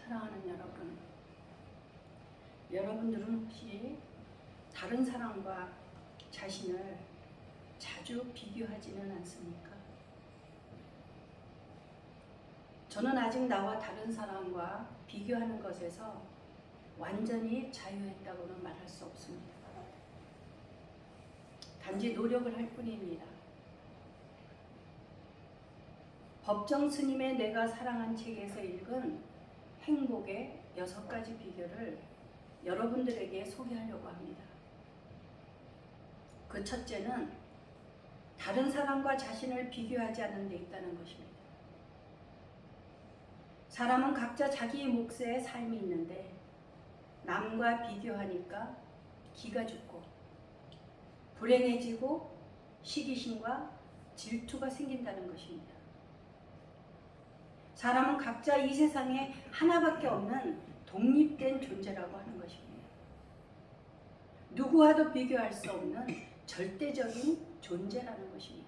사랑하는 여러분, 여러분들은 혹시 다른 사람과 자신을 자주 비교하지는 않습니까? 저는 아직 나와 다른 사람과 비교하는 것에서 완전히 자유했다고는 말할 수 없습니다. 단지 노력을 할 뿐입니다. 법정 스님의 내가 사랑한 책에서 읽은 행복의 6가지 비결을 여러분들에게 소개하려고 합니다. 그 첫째는 다른 사람과 자신을 비교하지 않는 데 있다는 것입니다. 사람은 각자 자기 몫의 삶이 있는데 남과 비교하니까 기가 죽고 불행해지고 시기심과 질투가 생긴다는 것입니다. 사람은 각자 이 세상에 하나밖에 없는 독립된 존재라고 하는 것입니다. 누구와도 비교할 수 없는 절대적인 존재라는 것입니다.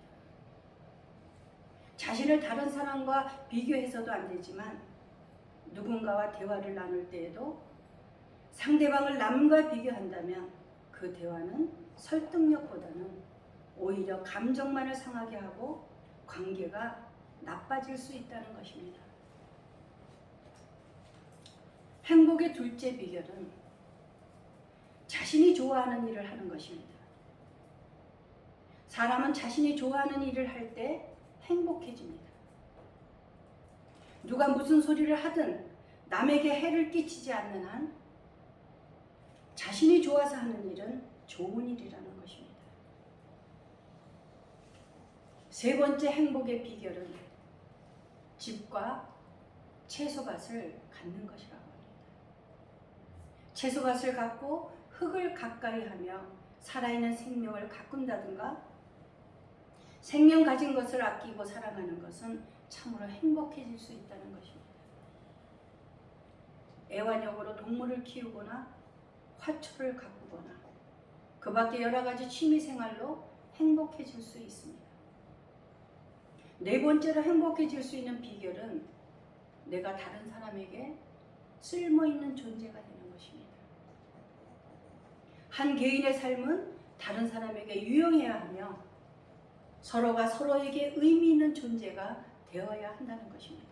자신을 다른 사람과 비교해서도 안 되지만 누군가와 대화를 나눌 때에도 상대방을 남과 비교한다면 그 대화는 설득력보다는 오히려 감정만을 상하게 하고 관계가 나빠질 수 있다는 것입니다. 행복의 둘째 비결은 자신이 좋아하는 일을 하는 것입니다. 사람은 자신이 좋아하는 일을 할 때 행복해집니다. 누가 무슨 소리를 하든 남에게 해를 끼치지 않는 한 자신이 좋아서 하는 일은 좋은 일이라는 것입니다. 세 번째 행복의 비결은 집과 채소밭을 갖는 것이라고 합니다. 채소밭을 갖고 흙을 가까이 하며 살아있는 생명을 가꾼다든가 생명 가진 것을 아끼고 사랑하는 것은 참으로 행복해질 수 있다는 것입니다. 애완용으로 동물을 키우거나 화초를 가꾸거나 그 밖에 여러 가지 취미생활로 행복해질 수 있습니다. 네 번째로 행복해질 수 있는 비결은 내가 다른 사람에게 쓸모있는 존재가 되는 것입니다. 한 개인의 삶은 다른 사람에게 유용해야 하며 서로가 서로에게 의미 있는 존재가 되어야 한다는 것입니다.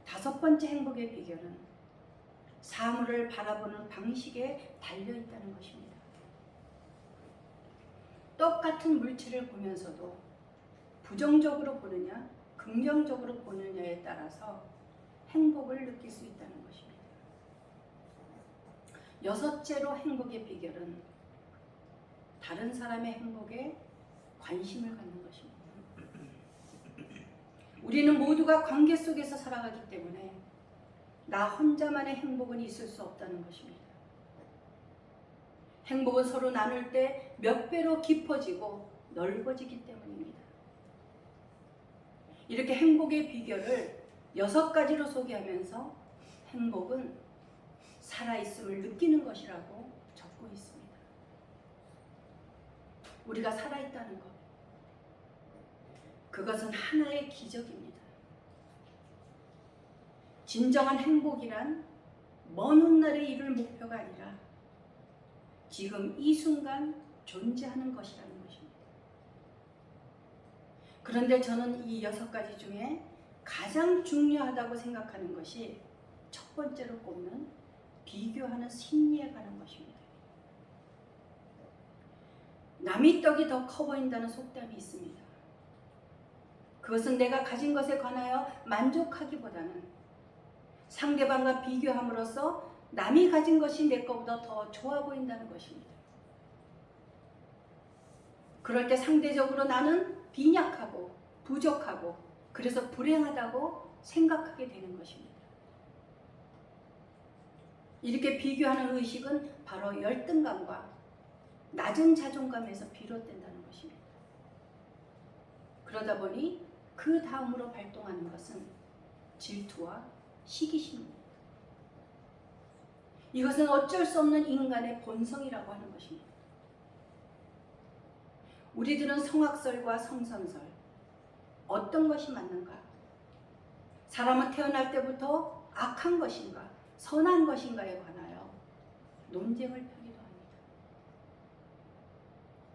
다섯 번째 행복의 비결은 사물을 바라보는 방식에 달려있다는 것입니다. 똑같은 물체를 보면서도 부정적으로 보느냐 긍정적으로 보느냐에 따라서 행복을 느낄 수 있다는 것입니다. 여섯째로 행복의 비결은 다른 사람의 행복에 관심을 갖는 것입니다. 우리는 모두가 관계 속에서 살아가기 때문에 나 혼자만의 행복은 있을 수 없다는 것입니다. 행복은 서로 나눌 때 몇 배로 깊어지고 넓어지기 때문입니다. 이렇게 행복의 비결을 6가지로 소개하면서 행복은 살아있음을 느끼는 것이라고 적고 있습니다. 우리가 살아있다는 것, 그것은 하나의 기적입니다. 진정한 행복이란 먼 훗날에 이룰 목표가 아니라 지금 이 순간 존재하는 것이라는 것입니다. 그런데 저는 이 6가지 중에 가장 중요하다고 생각하는 것이 첫 번째로 꼽는 비교하는 심리에 관한 것입니다. 남의 떡이 더 커 보인다는 속담이 있습니다. 그것은 내가 가진 것에 관하여 만족하기보다는 상대방과 비교함으로써 남이 가진 것이 내 것보다 더 좋아 보인다는 것입니다. 그럴 때 상대적으로 나는 빈약하고 부족하고 그래서 불행하다고 생각하게 되는 것입니다. 이렇게 비교하는 의식은 바로 열등감과 낮은 자존감에서 비롯된다는 것입니다. 그러다 보니 그 다음으로 발동하는 것은 질투와 시기심입니다. 이것은 어쩔 수 없는 인간의 본성이라고 하는 것입니다. 우리들은 성악설과 성선설 어떤 것이 맞는가? 사람은 태어날 때부터 악한 것인가 선한 것인가에 관하여 논쟁을 펴기도 합니다.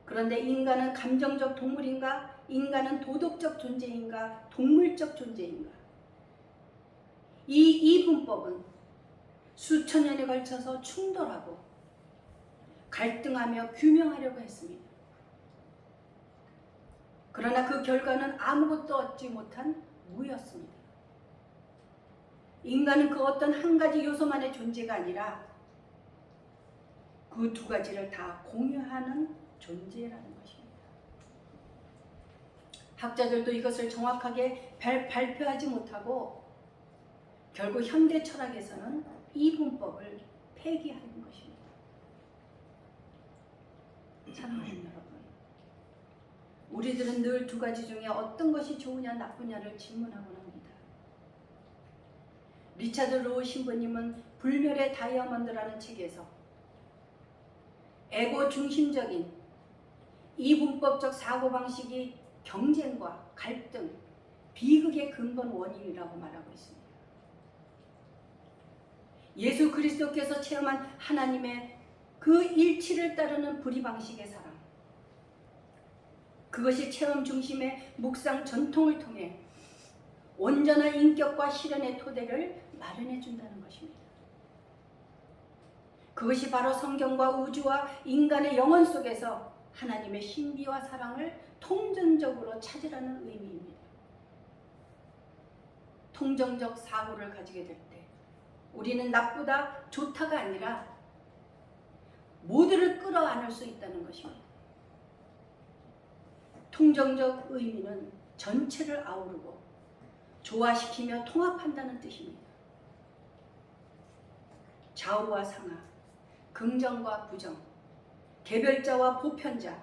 그런데 인간은 감정적 동물인가? 인간은 도덕적 존재인가? 동물적 존재인가? 이 이분법은 수천 년에 걸쳐서 충돌하고 갈등하며 규명하려고 했습니다. 그러나 그 결과는 아무것도 얻지 못한 무였습니다. 인간은 그 어떤 한 가지 요소만의 존재가 아니라 그 두 가지를 다 공유하는 존재라는 것입니다. 학자들도 이것을 정확하게 발표하지 못하고 결국 현대 철학에서는 이분법을 폐기하는 것입니다. 사랑하는 여러분, 우리들은 늘 두 가지 중에 어떤 것이 좋으냐 나쁘냐를 질문하곤 합니다. 리차드 로우 신부님은 불멸의 다이아몬드라는 책에서 에고 중심적인 이분법적 사고방식이 경쟁과 갈등, 비극의 근본 원인이라고 말하고 있습니다. 예수 그리스도께서 체험한 하나님의 그 일치를 따르는 불의방식의 사랑, 그것이 체험 중심의 묵상 전통을 통해 온전한 인격과 실현의 토대를 마련해 준다는 것입니다. 그것이 바로 성경과 우주와 인간의 영혼 속에서 하나님의 신비와 사랑을 통전적으로 찾으라는 의미입니다. 통정적 사고를 가지게 될 때 우리는 나쁘다, 좋다가 아니라 모두를 끌어안을 수 있다는 것입니다. 통정적 의미는 전체를 아우르고 조화시키며 통합한다는 뜻입니다. 좌우와 상하, 긍정과 부정, 개별자와 보편자,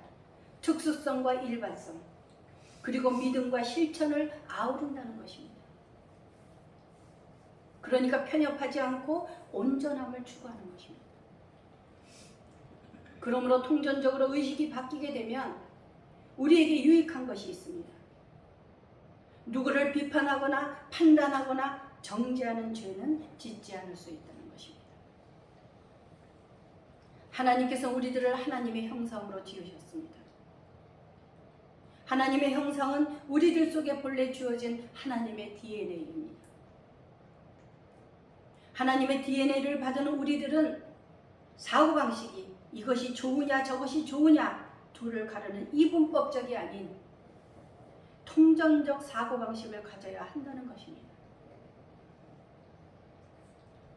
특수성과 일반성, 그리고 믿음과 실천을 아우른다는 것입니다. 그러니까 편협하지 않고 온전함을 추구하는 것입니다. 그러므로 통전적으로 의식이 바뀌게 되면 우리에게 유익한 것이 있습니다. 누구를 비판하거나 판단하거나 정죄하는 죄는 짓지 않을 수 있다는 것입니다. 하나님께서 우리들을 하나님의 형상으로 지으셨습니다. 하나님의 형상은 우리들 속에 본래 주어진 하나님의 DNA입니다. 하나님의 DNA를 받은 우리들은 사고방식이 이것이 좋으냐 저것이 좋으냐 둘을 가르는 이분법적이 아닌 통전적 사고방식을 가져야 한다는 것입니다.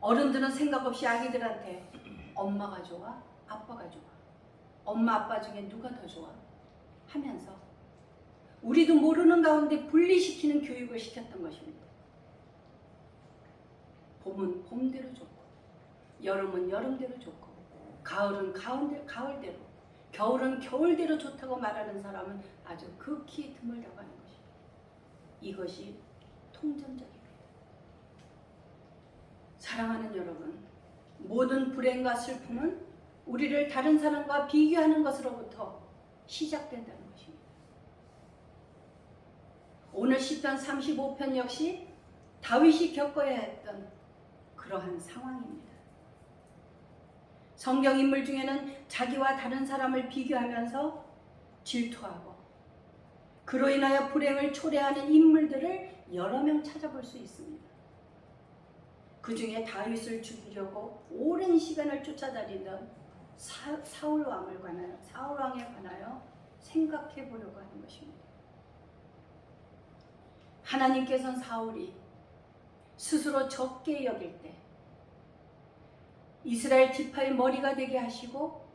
어른들은 생각 없이 아기들한테 엄마가 좋아? 아빠가 좋아? 엄마 아빠 중에 누가 더 좋아? 하면서 우리도 모르는 가운데 분리시키는 교육을 시켰던 것입니다. 봄은 봄대로 좋고 여름은 여름대로 좋고 가을은 가을대로 겨울은 겨울대로 좋다고 말하는 사람은 아주 극히 드물다고 하는 것입니다. 이것이 통전적입니다. 사랑하는 여러분, 모든 불행과 슬픔은 우리를 다른 사람과 비교하는 것으로부터 시작된다는 것입니다. 오늘 시편 35편 역시 다윗이 겪어야 했던 그러한 상황입니다. 성경 인물 중에는 자기와 다른 사람을 비교하면서 질투하고 그로 인하여 불행을 초래하는 인물들을 여러 명 찾아볼 수 있습니다. 그 중에 다윗을 죽이려고 오랜 시간을 쫓아다니던 사울 왕에 관하여 생각해 보려고 하는 것입니다. 하나님께서는 사울이 스스로 적게 여길 때 이스라엘 지파의 머리가 되게 하시고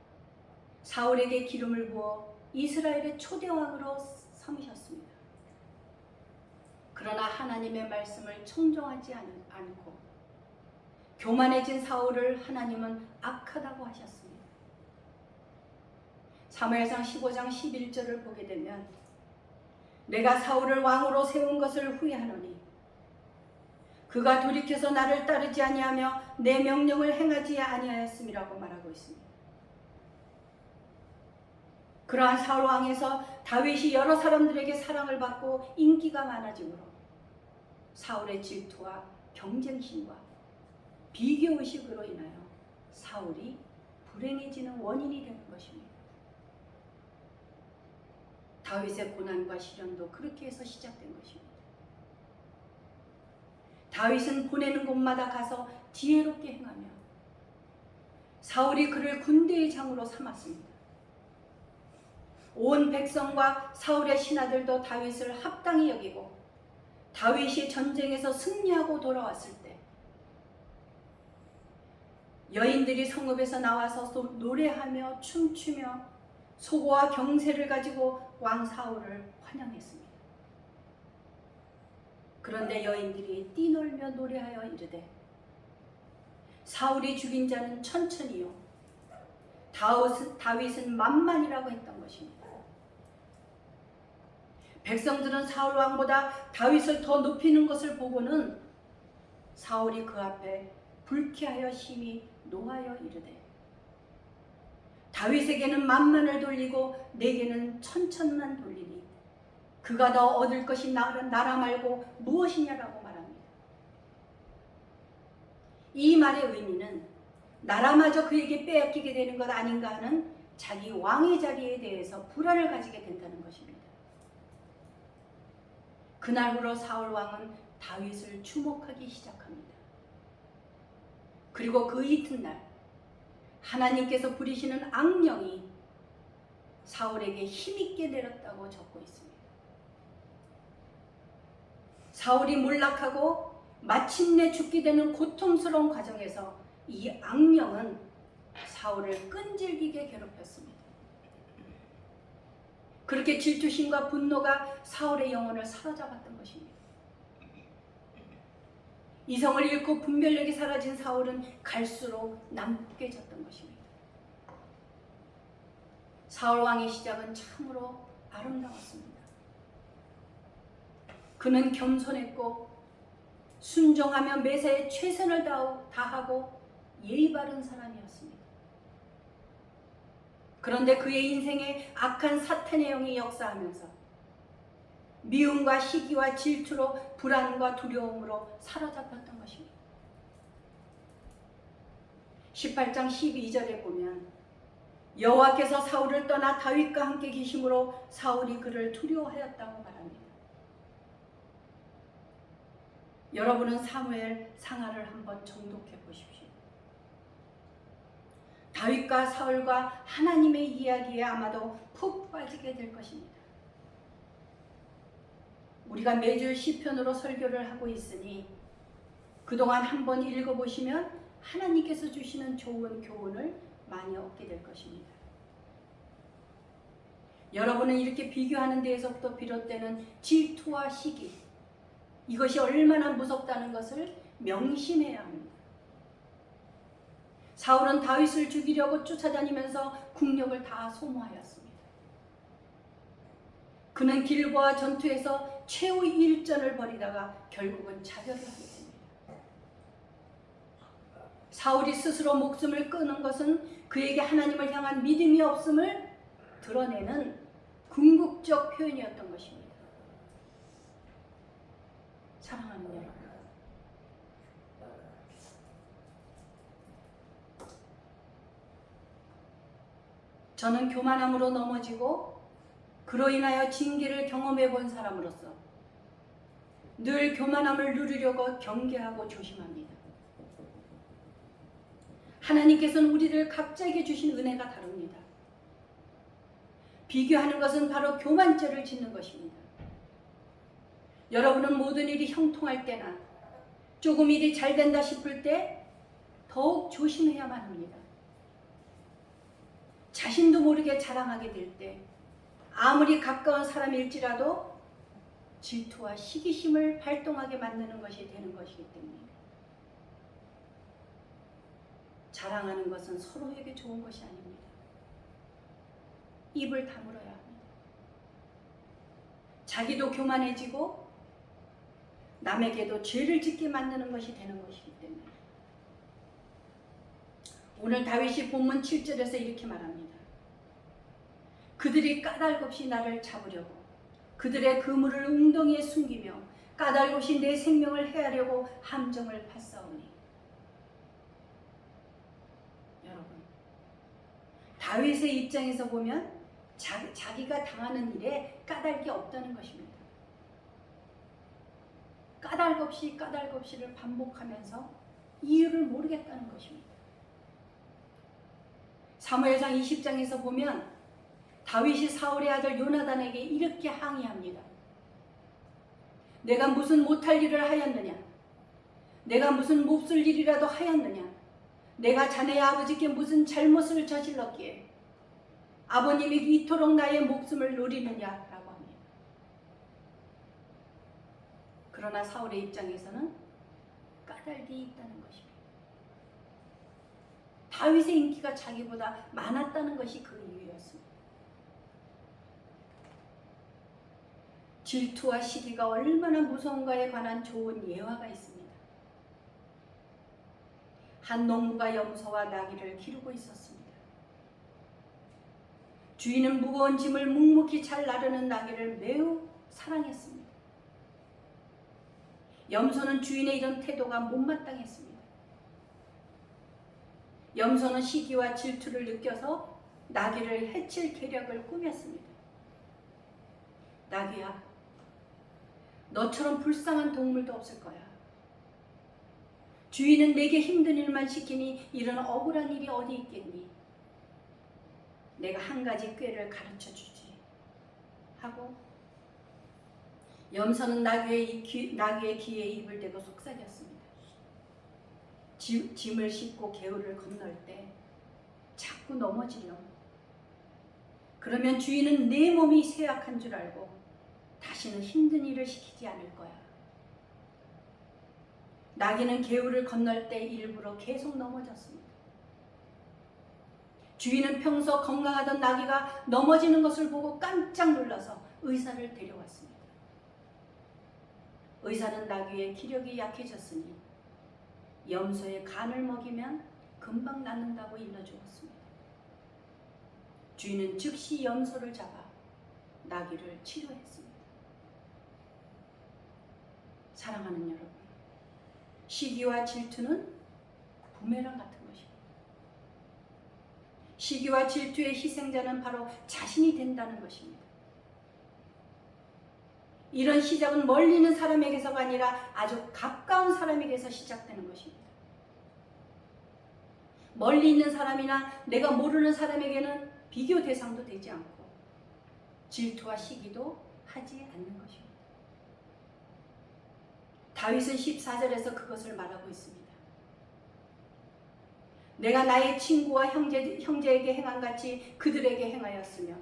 사울에게 기름을 부어 이스라엘의 초대왕으로 삼으셨습니다. 그러나 하나님의 말씀을 청종하지 않고 교만해진 사울을 하나님은 악하다고 하셨습니다. 사무엘상 15장 11절을 보게 되면 내가 사울을 왕으로 세운 것을 후회하노니 그가 돌이켜서 나를 따르지 아니하며 내 명령을 행하지 아니하였음이라고 말하고 있습니다. 그러한 사울 왕에서 다윗이 여러 사람들에게 사랑을 받고 인기가 많아지므로 사울의 질투와 경쟁심과 비교의식으로 인하여 사울이 불행해지는 원인이 되는 것입니다. 다윗의 고난과 시련도 그렇게 해서 시작된 것입니다. 다윗은 보내는 곳마다 가서 지혜롭게 행하며 사울이 그를 군대의 장으로 삼았습니다. 온 백성과 사울의 신하들도 다윗을 합당히 여기고 다윗이 전쟁에서 승리하고 돌아왔을 때 여인들이 성읍에서 나와서 노래하며 춤추며 소고와 경세를 가지고 왕 사울을 환영했습니다. 그런데 여인들이 뛰놀며 노래하여 이르되 사울이 죽인 자는 천천히요 다윗은 만만이라고 했던 것입니다. 백성들은 사울 왕보다 다윗을 더 높이는 것을 보고는 사울이 그 앞에 불쾌하여 심히 노하여 이르되 다윗에게는 만만을 돌리고 내게는 천천만 돌리니 그가 더 얻을 것이 나라 말고 무엇이냐라고 말합니다. 이 말의 의미는 나라마저 그에게 빼앗기게 되는 것 아닌가 하는 자기 왕의 자리에 대해서 불안을 가지게 된다는 것입니다. 그날부로 사울 왕은 다윗을 주목하기 시작합니다. 그리고 그 이튿날 하나님께서 부리시는 악령이 사울에게 힘있게 내렸다고 적고 있습니다. 사울이 몰락하고 마침내 죽게 되는 고통스러운 과정에서 이 악령은 사울을 끈질기게 괴롭혔습니다. 그렇게 질투심과 분노가 사울의 영혼을 사로잡았던 것입니다. 이성을 잃고 분별력이 사라진 사울은 갈수록 난폭해졌던 것입니다. 사울 왕의 시작은 참으로 아름다웠습니다. 그는 겸손했고 순종하며 매사에 최선을 다하고 예의 바른 사람이었습니다. 그런데 그의 인생에 악한 사탄의 영이 역사하면서 미움과 시기와 질투로 불안과 두려움으로 사로잡혔던 것입니다. 18장 12절에 보면 여호와께서 사울을 떠나 다윗과 함께 계심으로 사울이 그를 두려워하였다고 말합니다. 여러분은 사무엘 상하를 한번 정독해 보십시오. 다윗과 사울과 하나님의 이야기에 아마도 푹 빠지게 될 것입니다. 우리가 매주 시편으로 설교를 하고 있으니 그동안 한번 읽어보시면 하나님께서 주시는 좋은 교훈을 많이 얻게 될 것입니다. 여러분은 이렇게 비교하는 데에서부터 비롯되는 질투와 시기, 이것이 얼마나 무섭다는 것을 명심해야 합니다. 사울은 다윗을 죽이려고 쫓아다니면서 국력을 다 소모하였습니다. 그는 길보아 전투에서 최후의 일전을 벌이다가 결국은 자결을 하게 됩니다. 사울이 스스로 목숨을 끊은 것은 그에게 하나님을 향한 믿음이 없음을 드러내는 궁극적 표현이었던 것입니다. 사랑하는 여러분, 저는 교만함으로 넘어지고 그로 인하여 징계를 경험해 본 사람으로서 늘 교만함을 누리려고 경계하고 조심합니다. 하나님께서는 우리를 각자에게 주신 은혜가 다릅니다. 비교하는 것은 바로 교만죄를 짓는 것입니다. 여러분은 모든 일이 형통할 때나 조금 일이 잘 된다 싶을 때 더욱 조심해야만 합니다. 자신도 모르게 자랑하게 될 때 아무리 가까운 사람일지라도 질투와 시기심을 발동하게 만드는 것이 되는 것이기 때문입니다. 자랑하는 것은 서로에게 좋은 것이 아닙니다. 입을 다물어야 합니다. 자기도 교만해지고 남에게도 죄를 짓게 만드는 것이 되는 것이기 때문에 오늘 다윗이 본문 7절에서 이렇게 말합니다. 그들이 까닭 없이 나를 잡으려고 그들의 그물을 웅덩이에 숨기며 까닭없이 내 생명을 해하려고 함정을 파싸우니. 여러분, 다윗의 입장에서 보면 자기가 당하는 일에 까닭이 없다는 것입니다. 까닭없이를 반복하면서 이유를 모르겠다는 것입니다. 사무엘상 20장에서 보면 다윗이 사울의 아들 요나단에게 이렇게 항의합니다. 내가 무슨 못할 일을 하였느냐? 내가 무슨 몹쓸 일이라도 하였느냐? 내가 자네의 아버지께 무슨 잘못을 저질렀기에 아버님이 이토록 나의 목숨을 노리느냐라고 합니다. 그러나 사울의 입장에서는 까닭이 있다는 것입니다. 다윗의 인기가 자기보다 많았다는 것이 그 이유였습니다. 질투와 시기가 얼마나 무서운가에 관한 좋은 예화가 있습니다. 한 농부가 염소와 나귀를 기르고 있었습니다. 주인은 무거운 짐을 묵묵히 잘 나르는 나귀를 매우 사랑했습니다. 염소는 주인의 이런 태도가 못마땅했습니다. 염소는 시기와 질투를 느껴서 나귀를 해칠 계략을 꾸몄습니다. 나귀야, 너처럼 불쌍한 동물도 없을 거야. 주인은 내게 힘든 일만 시키니 이런 억울한 일이 어디 있겠니? 내가 한 가지 꾀를 가르쳐 주지 하고 염소는 나귀의 귀에 입을 대고 속삭였습니다. 짐을 싣고 개울을 건널 때 자꾸 넘어지렴. 그러면 주인은 내 몸이 쇠약한 줄 알고 다시는 힘든 일을 시키지 않을 거야. 나귀는 개울을 건널 때 일부러 계속 넘어졌습니다. 주인은 평소 건강하던 나귀가 넘어지는 것을 보고 깜짝 놀라서 의사를 데려왔습니다. 의사는 나귀의 기력이 약해졌으니 염소의 간을 먹이면 금방 낫는다고 일러주었습니다. 주인은 즉시 염소를 잡아 나귀를 치료했습니다. 사랑하는 여러분, 시기와 질투는 부메랑 같은 것입니다. 시기와 질투의 희생자는 바로 자신이 된다는 것입니다. 이런 시작은 멀리 있는 사람에게서가 아니라 아주 가까운 사람에게서 시작되는 것입니다. 멀리 있는 사람이나 내가 모르는 사람에게는 비교 대상도 되지 않고 질투와 시기도 하지 않는 것입니다. 다윗은 14절에서 그것을 말하고 있습니다. 내가 나의 친구와 형제에게 행한 같이 그들에게 행하였으며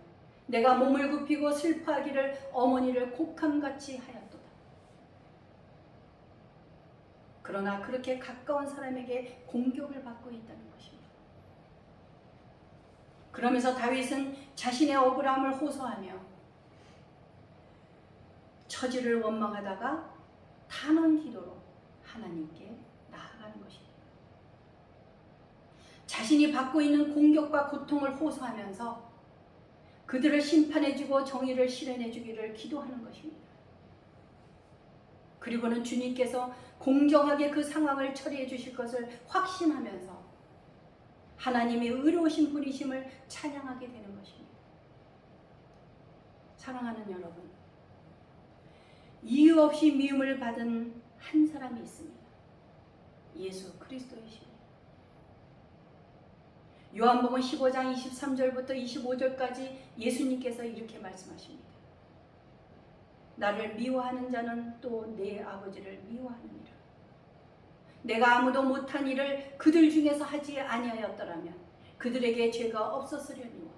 내가 몸을 굽히고 슬퍼하기를 어머니를 곡함같이 하였도다. 그러나 그렇게 가까운 사람에게 공격을 받고 있다는 것입니다. 그러면서 다윗은 자신의 억울함을 호소하며 처지를 원망하다가 탄원 기도로 하나님께 나아가는 것입니다. 자신이 받고 있는 공격과 고통을 호소하면서 그들을 심판해주고 정의를 실현해주기를 기도하는 것입니다. 그리고는 주님께서 공정하게 그 상황을 처리해 주실 것을 확신하면서 하나님이 의로우신 분이심을 찬양하게 되는 것입니다. 사랑하는 여러분, 이유 없이 미움을 받은 한 사람이 있습니다. 예수 그리스도이십니다. 요한복음 15장 23절부터 25절까지 예수님께서 이렇게 말씀하십니다. 나를 미워하는 자는 또 내 아버지를 미워하느니라. 내가 아무도 못한 일을 그들 중에서 하지 아니하였더라면 그들에게 죄가 없었으려니와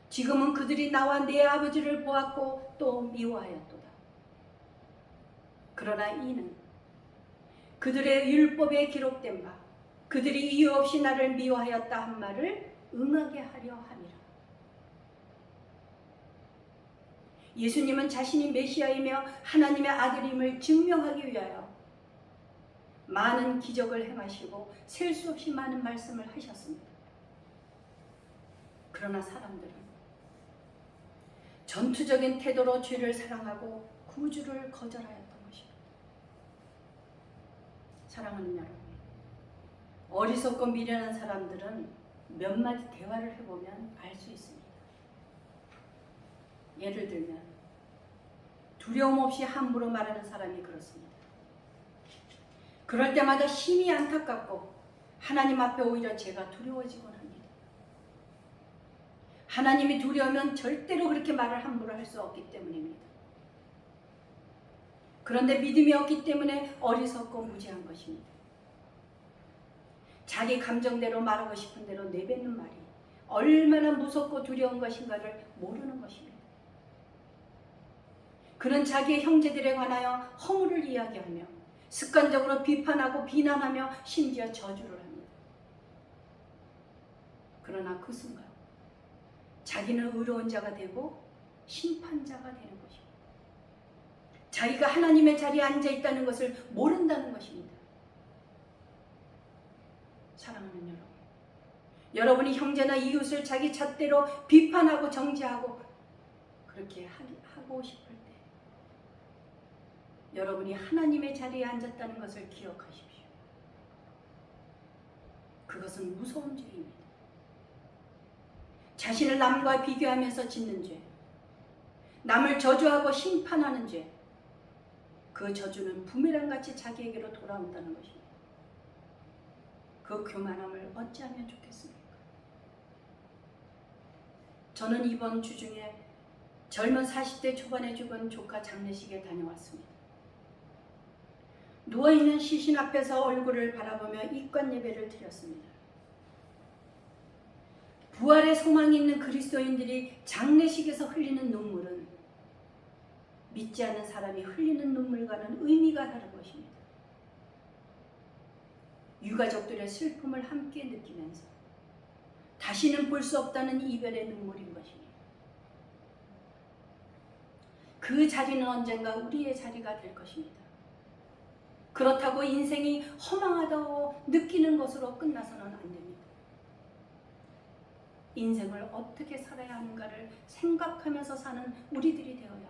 지금은 그들이 나와 내 아버지를 보았고 또 미워하였도다. 그러나 이는 그들의 율법에 기록된 바 그들이 이유 없이 나를 미워하였다 한 말을 응하게 하려 함이라. 예수님은 자신이 메시아이며 하나님의 아들임을 증명하기 위하여 많은 기적을 행하시고 셀 수 없이 많은 말씀을 하셨습니다. 그러나 사람들은 전투적인 태도로 죄를 사랑하고 구주를 거절하였던 것입니다. 사랑하는 여러분, 어리석고 미련한 사람들은 몇 마디 대화를 해보면 알 수 있습니다. 예를 들면 두려움 없이 함부로 말하는 사람이 그렇습니다. 그럴 때마다 심히 안타깝고 하나님 앞에 오히려 제가 두려워지곤 합니다. 하나님이 두려우면 절대로 그렇게 말을 함부로 할 수 없기 때문입니다. 그런데 믿음이 없기 때문에 어리석고 무지한 것입니다. 자기 감정대로 말하고 싶은 대로 내뱉는 말이 얼마나 무섭고 두려운 것인가를 모르는 것입니다. 그는 자기의 형제들에 관하여 허물을 이야기하며 습관적으로 비판하고 비난하며 심지어 저주를 합니다. 그러나 그 순간 자기는 의로운 자가 되고 심판자가 되는 것입니다. 자기가 하나님의 자리에 앉아 있다는 것을 모른다는 것입니다. 사랑하는 여러분, 여러분이 형제나 이웃을 자기 잣대로 비판하고 정죄하고 그렇게 하고 싶을 때 여러분이 하나님의 자리에 앉았다는 것을 기억하십시오. 그것은 무서운 죄입니다. 자신을 남과 비교하면서 짓는 죄, 남을 저주하고 심판하는 죄, 그 저주는 부메랑같이 자기에게로 돌아온다는 것입니다. 그 교만함을 어찌하면 좋겠습니까? 저는 이번 주 중에 젊은 40대 초반에 죽은 조카 장례식에 다녀왔습니다. 누워있는 시신 앞에서 얼굴을 바라보며 입관 예배를 드렸습니다. 부활의 소망이 있는 그리스도인들이 장례식에서 흘리는 눈물은 믿지 않는 사람이 흘리는 눈물과는 의미가 다른 것입니다. 유가족들의 슬픔을 함께 느끼면서 다시는 볼 수 없다는 이별의 눈물인 것입니다. 그 자리는 언젠가 우리의 자리가 될 것입니다. 그렇다고 인생이 허망하다고 느끼는 것으로 끝나서는 안 됩니다. 인생을 어떻게 살아야 하는가를 생각하면서 사는 우리들이 되어야 합니다.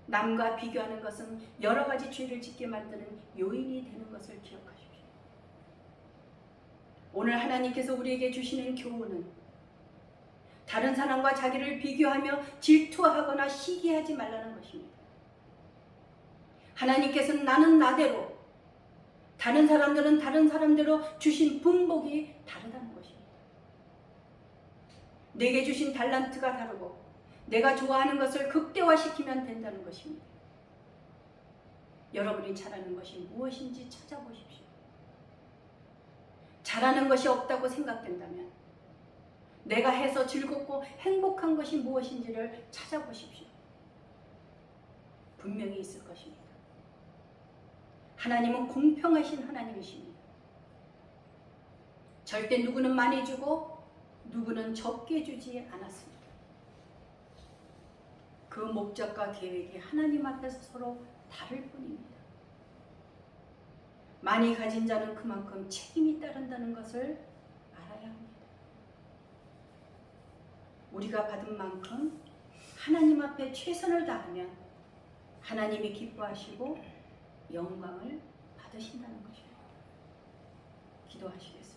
남과 비교하는 것은 여러 가지 죄를 짓게 만드는 요인이 되는 것을 기억하십시오. 오늘 하나님께서 우리에게 주시는 교훈은 다른 사람과 자기를 비교하며 질투하거나 시기하지 말라는 것입니다. 하나님께서는 나는 나대로, 다른 사람들은 다른 사람대로 주신 분복이 다르다는 것입니다. 내게 주신 달란트가 다르고 내가 좋아하는 것을 극대화시키면 된다는 것입니다. 여러분이 잘하는 것이 무엇인지 찾아보십시오. 잘하는 것이 없다고 생각된다면 내가 해서 즐겁고 행복한 것이 무엇인지를 찾아보십시오. 분명히 있을 것입니다. 하나님은 공평하신 하나님이십니다. 절대 누구는 많이 주고 누구는 적게 주지 않았습니다. 그 목적과 계획이 하나님 앞에서 서로 다를 뿐입니다. 많이 가진 자는 그만큼 책임이 따른다는 것을 알아야 합니다. 우리가 받은 만큼 하나님 앞에 최선을 다하면 하나님이 기뻐하시고 영광을 받으신다는 것입니다. 기도하시겠습니다.